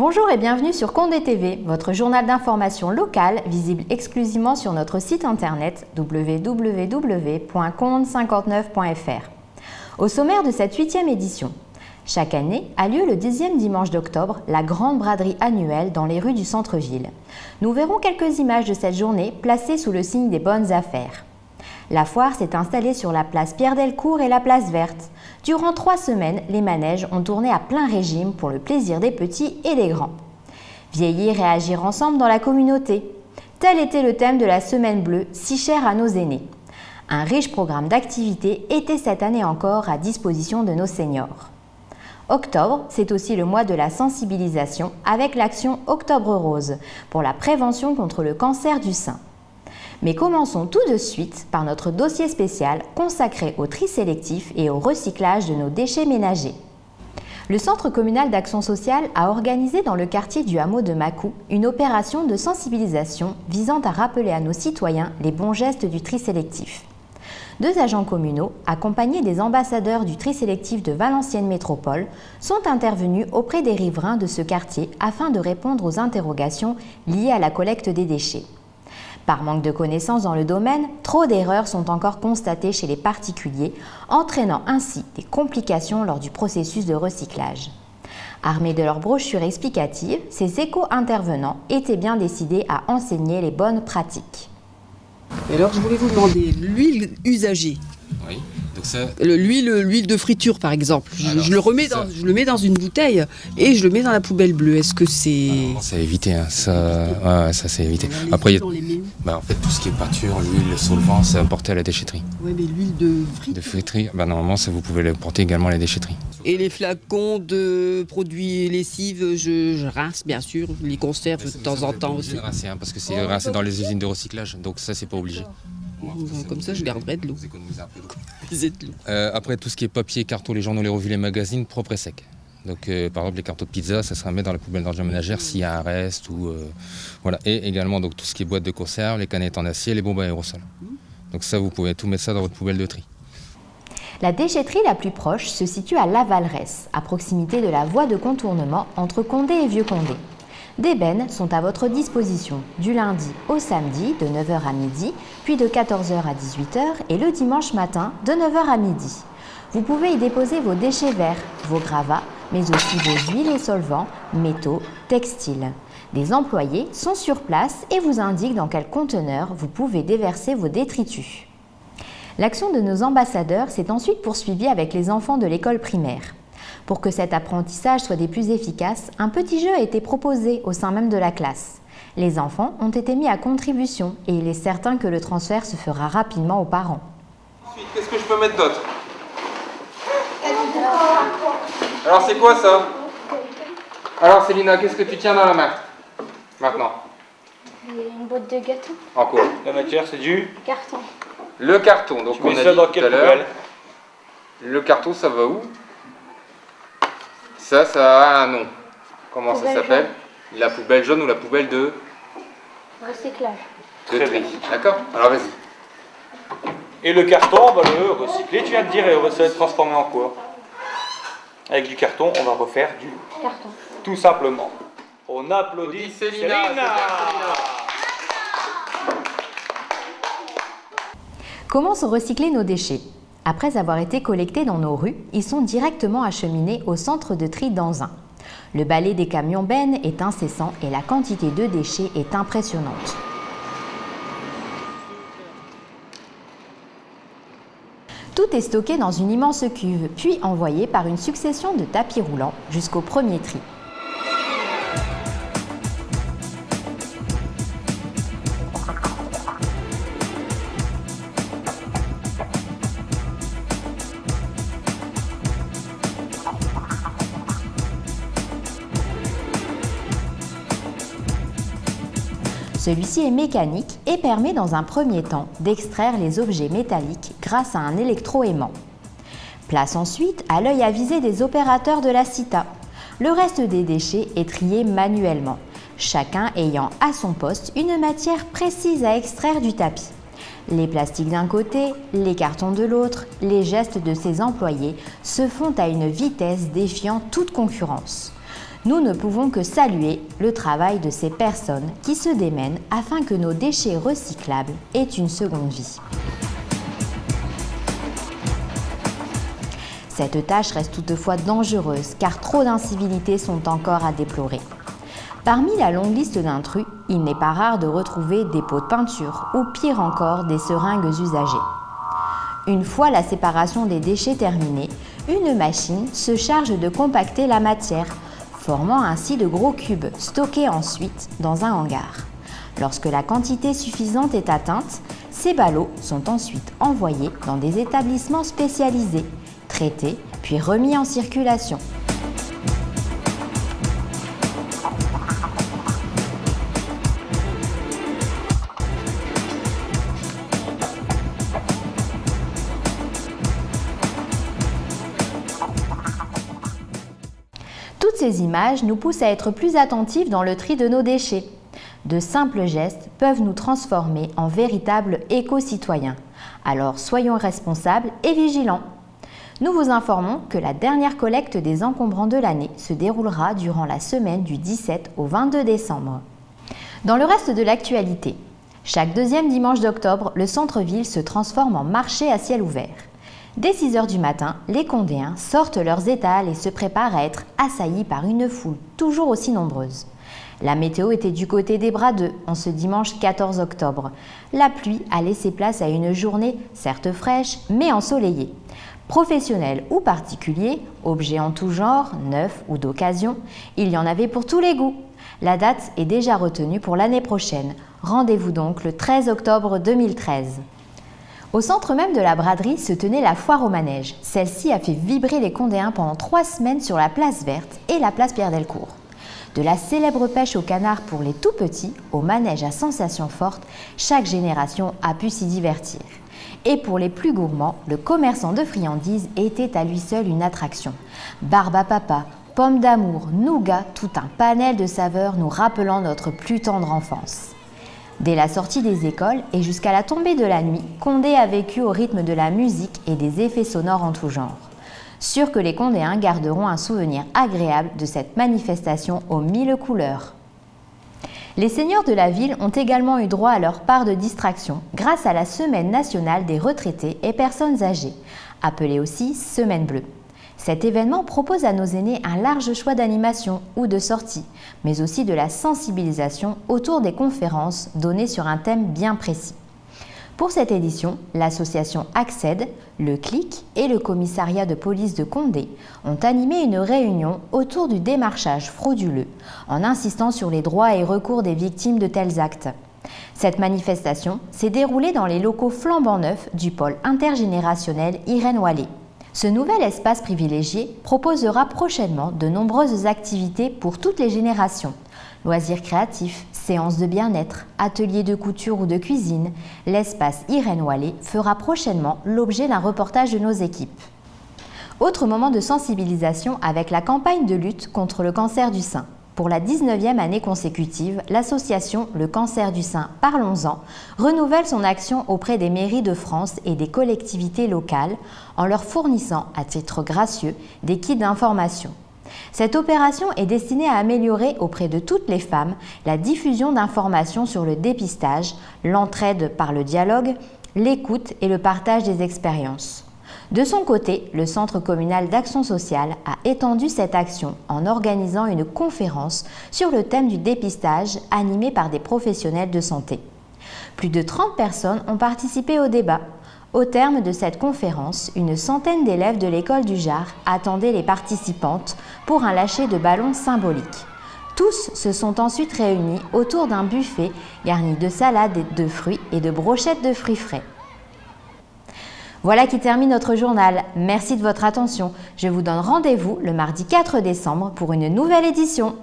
Bonjour et bienvenue sur Condé TV, votre journal d'information locale visible exclusivement sur notre site internet www.conde59.fr. Au sommaire de cette 8e édition, chaque année a lieu le 10e dimanche d'octobre la grande braderie annuelle dans les rues du centre-ville. Nous verrons quelques images de cette journée placées sous le signe des bonnes affaires. La foire s'est installée sur la place Pierre-Delcourt et la place Verte. Durant 3 semaines, les manèges ont tourné à plein régime pour le plaisir des petits et des grands. Vieillir et agir ensemble dans la communauté. Tel était le thème de la Semaine Bleue, si chère à nos aînés. Un riche programme d'activités était cette année encore à disposition de nos seniors. Octobre, c'est aussi le mois de la sensibilisation avec l'action Octobre Rose pour la prévention contre le cancer du sein. Mais commençons tout de suite par notre dossier spécial consacré au tri sélectif et au recyclage de nos déchets ménagers. Le Centre communal d'action sociale a organisé dans le quartier du hameau de Macou une opération de sensibilisation visant à rappeler à nos citoyens les bons gestes du tri sélectif. 2 agents communaux, accompagnés des ambassadeurs du tri sélectif de Valenciennes Métropole, sont intervenus auprès des riverains de ce quartier afin de répondre aux interrogations liées à la collecte des déchets. Par manque de connaissances dans le domaine, trop d'erreurs sont encore constatées chez les particuliers, entraînant ainsi des complications lors du processus de recyclage. Armés de leurs brochures explicatives, ces éco-intervenants étaient bien décidés à enseigner les bonnes pratiques. Et alors, je voulais vous demander, l'huile usagée. Oui, donc ça... L'huile de friture, par exemple. Alors, je le mets dans une bouteille et je le mets dans la poubelle bleue. Est-ce que c'est... C'est à éviter, hein. Ça c'est à éviter. Après, en fait, tout ce qui est peinture, l'huile, solvant, c'est importé à la déchetterie. Oui, mais l'huile de friture. De friterie, normalement, ça, vous pouvez l'importer également à la déchetterie. Et les flacons de produits lessives, je rince, bien sûr. Les conserve de temps en temps aussi. Rincer, hein, parce que c'est rincé dans les usines de recyclage, donc ça, c'est pas obligé. Comme ça, je garderai de l'eau. Vous économisez un peu d'eau. De l'eau. Après, tout ce qui est papier, carton, les journaux, les revues, les magazines, propres et secs. Donc, par exemple, les cartons de pizza, ça sera mis dans la poubelle d'ordures ménagères s'il y a un reste. Voilà. Et également, donc, tout ce qui est boîte de conserve, les canettes en acier, les bombes à aérosol. Donc ça, vous pouvez tout mettre ça dans votre poubelle de tri. La déchetterie la plus proche se situe à Lavalresse, à proximité de la voie de contournement entre Condé et Vieux-Condé. Des bennes sont à votre disposition du lundi au samedi de 9h à midi, puis de 14h à 18h et le dimanche matin de 9h à midi. Vous pouvez y déposer vos déchets verts, vos gravats, mais aussi vos huiles et solvants, métaux, textiles. Des employés sont sur place et vous indiquent dans quel conteneur vous pouvez déverser vos détritus. L'action de nos ambassadeurs s'est ensuite poursuivie avec les enfants de l'école primaire. Pour que cet apprentissage soit des plus efficaces, un petit jeu a été proposé au sein même de la classe. Les enfants ont été mis à contribution et il est certain que le transfert se fera rapidement aux parents. Ensuite, qu'est-ce que je peux mettre d'autre? Alors c'est quoi ça? Alors Célina, qu'est-ce que tu tiens dans la main maintenant? Une boîte de gâteaux. En quoi? La matière, c'est du Carton. Le carton, donc Tu on mets a ça dit dans tout quelle à l'heure. poubelle? Le carton, ça va où? Ça a un nom. Comment Poubelle ça s'appelle? La poubelle jaune ou la poubelle de Recyclage. tri. bien. D'accord? Alors vas-y. Et le carton, on va le recycler, tu viens de dire, et ça va être transformé en quoi? Avec du carton, on va refaire du... Carton. Tout simplement. On applaudit Célina, Célina. c'est bien, Célina. Comment sont recyclés nos déchets? Après avoir été collectés dans nos rues, ils sont directement acheminés au centre de tri d'Anzin. Le balai des camions bennes est incessant et la quantité de déchets est impressionnante. Tout est stocké dans une immense cuve, puis envoyé par une succession de tapis roulants jusqu'au premier tri. Celui-ci est mécanique et permet dans un premier temps d'extraire les objets métalliques grâce à un électroaimant. Place ensuite à l'œil avisé des opérateurs de la CITA. Le reste des déchets est trié manuellement, chacun ayant à son poste une matière précise à extraire du tapis. Les plastiques d'un côté, les cartons de l'autre, les gestes de ses employés se font à une vitesse défiant toute concurrence. Nous ne pouvons que saluer le travail de ces personnes qui se démènent afin que nos déchets recyclables aient une seconde vie. Cette tâche reste toutefois dangereuse car trop d'incivilités sont encore à déplorer. Parmi la longue liste d'intrus, il n'est pas rare de retrouver des pots de peinture ou pire encore des seringues usagées. Une fois la séparation des déchets terminée, une machine se charge de compacter la matière, formant ainsi de gros cubes stockés ensuite dans un hangar. Lorsque la quantité suffisante est atteinte, ces ballots sont ensuite envoyés dans des établissements spécialisés, traités puis remis en circulation. Toutes ces images nous poussent à être plus attentifs dans le tri de nos déchets. De simples gestes peuvent nous transformer en véritables éco-citoyens. Alors soyons responsables et vigilants. Nous vous informons que la dernière collecte des encombrants de l'année se déroulera durant la semaine du 17 au 22 décembre. Dans le reste de l'actualité, chaque deuxième dimanche d'octobre, le centre-ville se transforme en marché à ciel ouvert. Dès 6 h du matin, les Condéens sortent leurs étals et se préparent à être assaillis par une foule toujours aussi nombreuse. La météo était du côté des bras d'eux en ce dimanche 14 octobre. La pluie a laissé place à une journée certes fraîche mais ensoleillée. Professionnels ou particuliers, objets en tout genre, neufs ou d'occasion, il y en avait pour tous les goûts. La date est déjà retenue pour l'année prochaine. Rendez-vous donc le 13 octobre 2013. Au centre même de la braderie se tenait la foire au manège. Celle-ci a fait vibrer les Condéens pendant 3 semaines sur la place Verte et la place Pierre-Delcourt. De la célèbre pêche au canard pour les tout petits, au manège à sensations fortes, chaque génération a pu s'y divertir. Et pour les plus gourmands, le commerçant de friandises était à lui seul une attraction. Barbe à papa, pommes d'amour, nougat, tout un panel de saveurs nous rappelant notre plus tendre enfance. Dès la sortie des écoles et jusqu'à la tombée de la nuit, Condé a vécu au rythme de la musique et des effets sonores en tout genre. Sûr que les Condéens garderont un souvenir agréable de cette manifestation aux 1000 couleurs. Les seigneurs de la ville ont également eu droit à leur part de distraction grâce à la Semaine nationale des retraités et personnes âgées, appelée aussi Semaine bleue. Cet événement propose à nos aînés un large choix d'animations ou de sorties, mais aussi de la sensibilisation autour des conférences données sur un thème bien précis. Pour cette édition, l'association Accède, le CLIC et le commissariat de police de Condé ont animé une réunion autour du démarchage frauduleux, en insistant sur les droits et recours des victimes de tels actes. Cette manifestation s'est déroulée dans les locaux flambant neufs du pôle intergénérationnel Irène Wallet. Ce nouvel espace privilégié proposera prochainement de nombreuses activités pour toutes les générations. Loisirs créatifs, séances de bien-être, ateliers de couture ou de cuisine, l'espace Irène Wallet fera prochainement l'objet d'un reportage de nos équipes. Autre moment de sensibilisation avec la campagne de lutte contre le cancer du sein. Pour la 19e année consécutive, l'association Le Cancer du Sein Parlons-en renouvelle son action auprès des mairies de France et des collectivités locales en leur fournissant, à titre gracieux, des kits d'information. Cette opération est destinée à améliorer auprès de toutes les femmes la diffusion d'informations sur le dépistage, l'entraide par le dialogue, l'écoute et le partage des expériences. De son côté, le Centre communal d'action sociale a étendu cette action en organisant une conférence sur le thème du dépistage animée par des professionnels de santé. Plus de 30 personnes ont participé au débat. Au terme de cette conférence, une centaine d'élèves de l'école du Jard attendaient les participantes pour un lâcher de ballons symbolique. Tous se sont ensuite réunis autour d'un buffet garni de salades de fruits et de brochettes de fruits frais. Voilà qui termine notre journal. Merci de votre attention. Je vous donne rendez-vous le mardi 4 décembre pour une nouvelle édition.